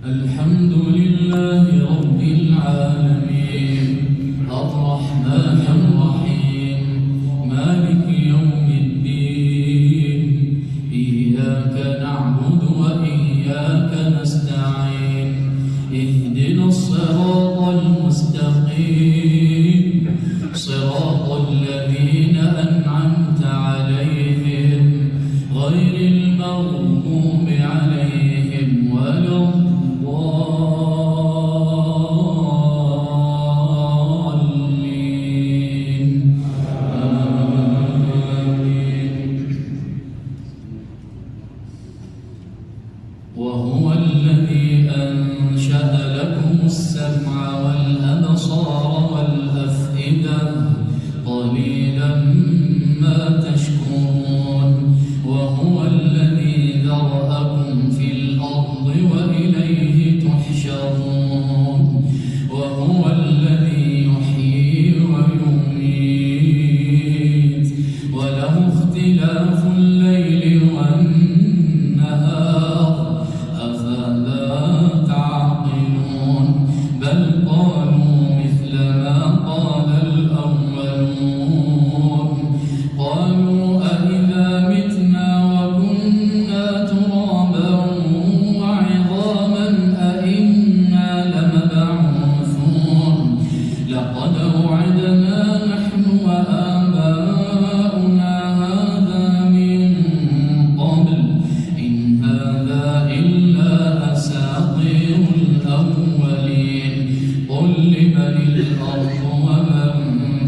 الحمد لله رب العالمين الرحمن الرحيم مالك يوم الدين إياك نعبد وإياك نستعين اهدنا الصراط المستقيم صراط الذين أنعمت عليهم غير المغضوب عليهم ولا الضالين آمين. وهو الذي أنشأ لكم السمع والأبصار والأفئدة قليلا ما تشكرون. وهو الذي ذرأكم في الأرض وإليه تحشرون. وهو الذي يحيي ويميت وله اختلاف الليل والنهار أفلا تعقلون. بل قالوا مثل ما قال الأولون قالوا أإذا متنا وكنا ترابا وعظاما أإنا لمبعوثون لقد وعدنا نحن وآباؤنا هذا من قبل إن هذا إلا أساطير الأولين. قل لمن الأرض ومن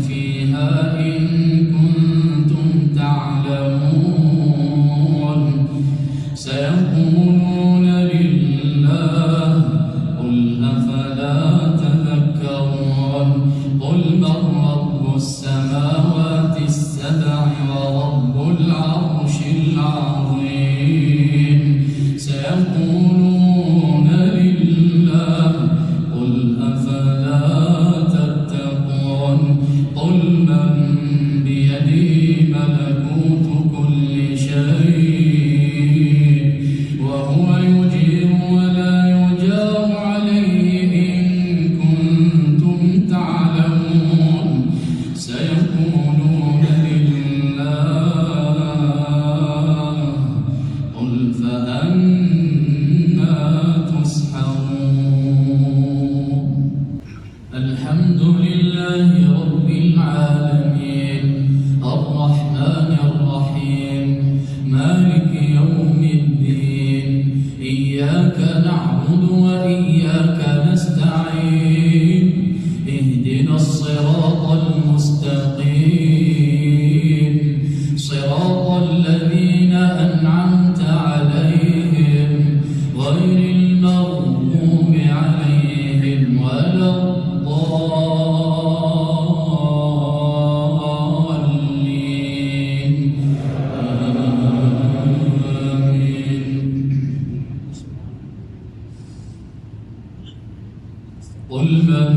فيها إن كنتم تعلمون سيقولون لله قل أفلا تذكرون. قل من رب السماوات السبع ورب العرش العظيم سيقولون لله قل أفلا تتقون. قل من بيده ملكوت كل شيء وهو يجير ولا يجار عليه إن كنتم تعلمون سيقولون لله قل فأنا تسحرون. الحمد لله رب العالمين الرحمن الرحيم مالك يوم الدين إياك نعبد وإياك نستعين اهدنا الصراط المستقيم صراط الذين أنعمت عليهم غير المغضوب عليهم ولا الضالين آمين. قل من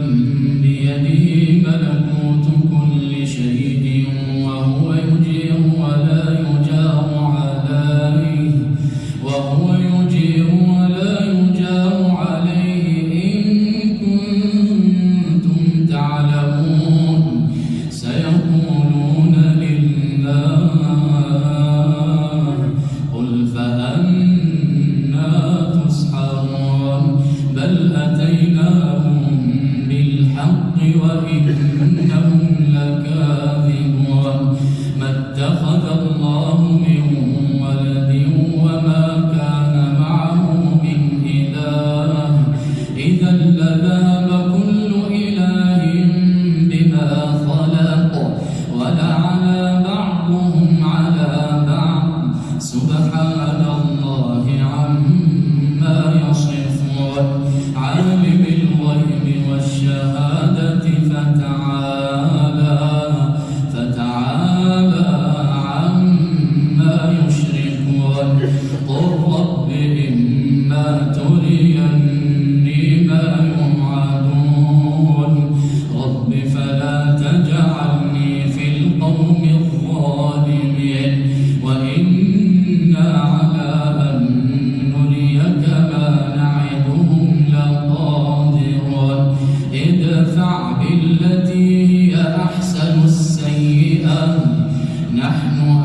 بيده ملكوت كل شيء وهو يجير ولا يجار عليه وهو يجير ولا يجار عليه إن كنتم تعلمون سيقولون لله قل فأنا تسحرون. بل أتيناهم بالحق وإنهم لكاذبون. ما اتخذ الله من ولد وما كان معه من إله إذا لذهب كل إله بما خلق ولعلى بعضهم على بعض سبحان الله عما يصفون. عالم الغيب والشهادة فتعالى عما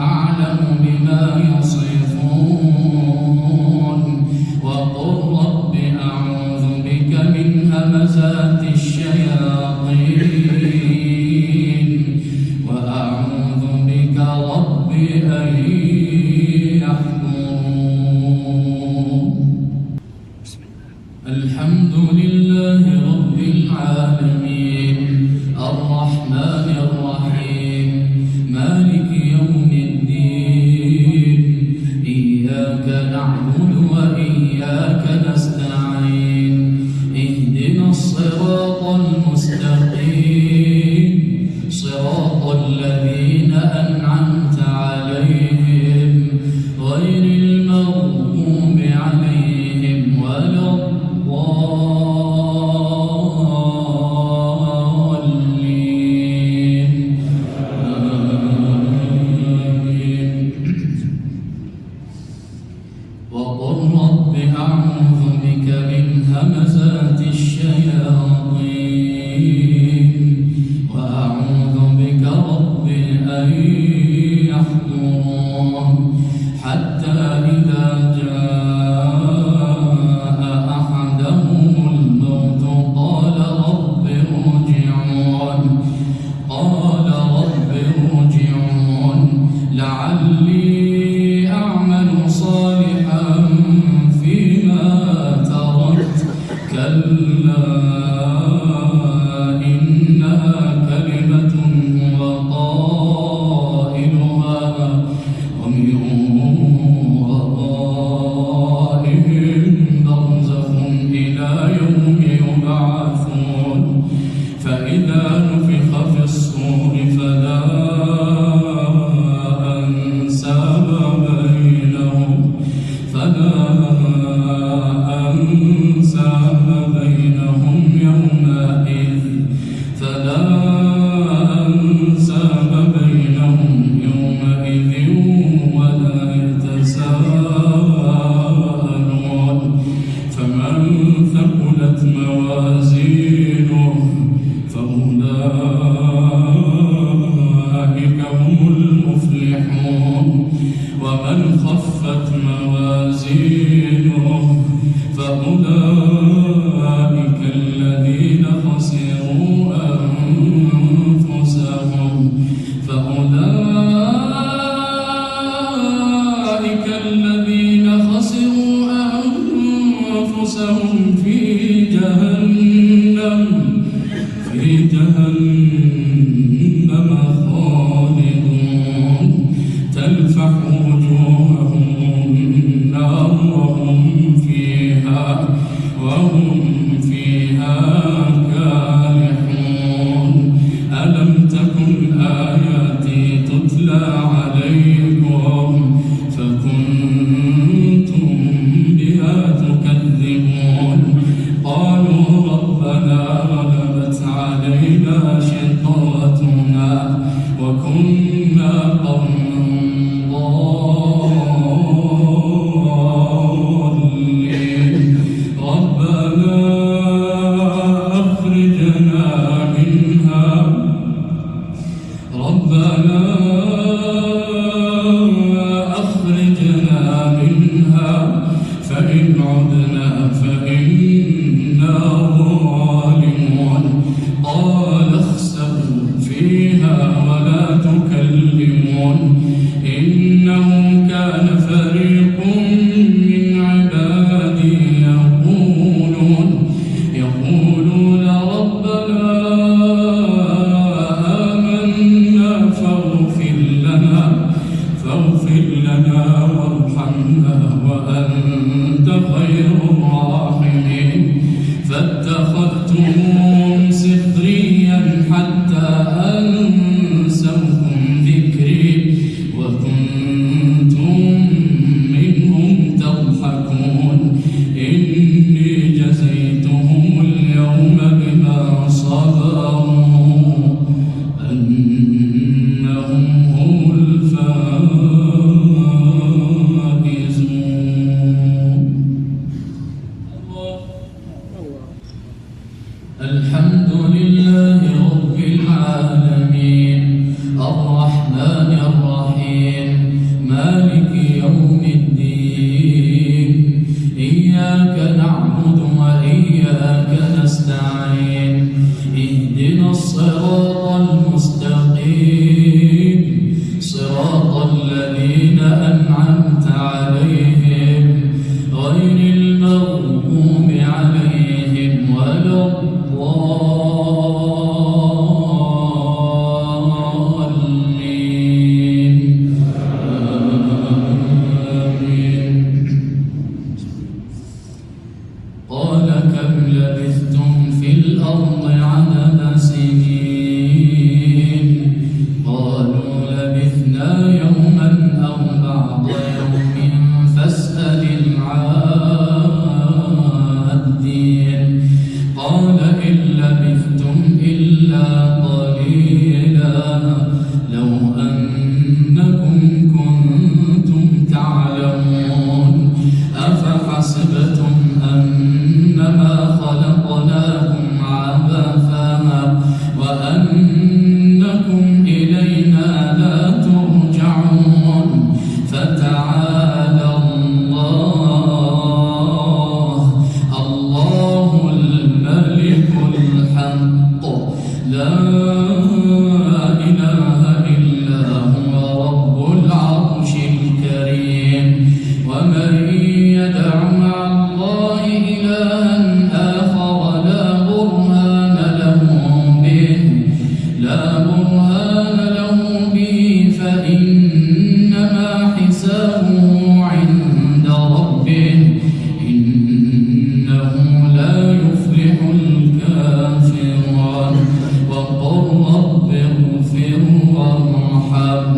أعلم بما يصفون وقل رب أعوذ بك من همزات الشياطين وأعوذ بك رب أن يحضرون. الحمد لله رب العالمين الرحمن الرحيم مالك يوم الدين إياك نعبد وإياك نستعين اهدنا الصراط المستقيم صراط الذين أنعمت عليهم غير المغضوب عليهم ولا الضالين آمين. وقل رب أعوذ بك من همزات الشياطين وأعوذ بك رب أن يحضرون حتى إذا جاء أحدهم الموت قال رب ارجعون لعلي أعمل صالحا فيما تركت كلا إنها كلمة هو قائلها ومن ورائهم برزخ إلى يوم يبعثون فإذا نفخ في الصور فلا أنساب بينهم يومئذ ولا يتساءلون فمن ثقلت موازينه فأولئك هم المفلحون ومن خفت موازينه فأولئك الذين خسروا أنفسهم في جهنم خالدون تلفح وجوههم النار وهم فيها كالحون ألم تكن آياتي تتلى عليكم فكنتم بها تكذبون قالوا ربنا غلبت علينا شقوتنا وكنا قوما ضالين ربنا أخرجنا منها فإن عدنا فإنا ظالمون قال اخسئوا فيها ولا تكلمون إنه كان فريق من عبادي يقولون ربنا آمنا فاغفر لنا وارحمنا وأنت خير الراحمين فاتخذتموهم سخريا حتى أنسوكم ذكري وكنتم منهم تضحكون إني جزيتهم اليوم بما صبروا أنهم هم الفائزون. وإياك نستعين اهدنا الصراط المستقيم صراط الذين أنعمت عليهم غير المغضوب عليهم ولا الضالين آمين. قال كم لبثتم في الأرض عدد سنين قالوا لبثنا يوما أو بعض يوم فاسأل العادين قال إن لبثتم إلا قليلا لو أنكم كنتم تعلمون أفحسبتم أنما خلقناكم عبثا وأنكم إلينا لا ترجعون فتعالى الله الملك الحق لا إله إلا هو رب العرش الكريم ومن يدع مع الله إلها آخر لا برهان له به فإنما حسابه عند ربه إنه لا يفلح الكافرون وقل رب اغفر وارحم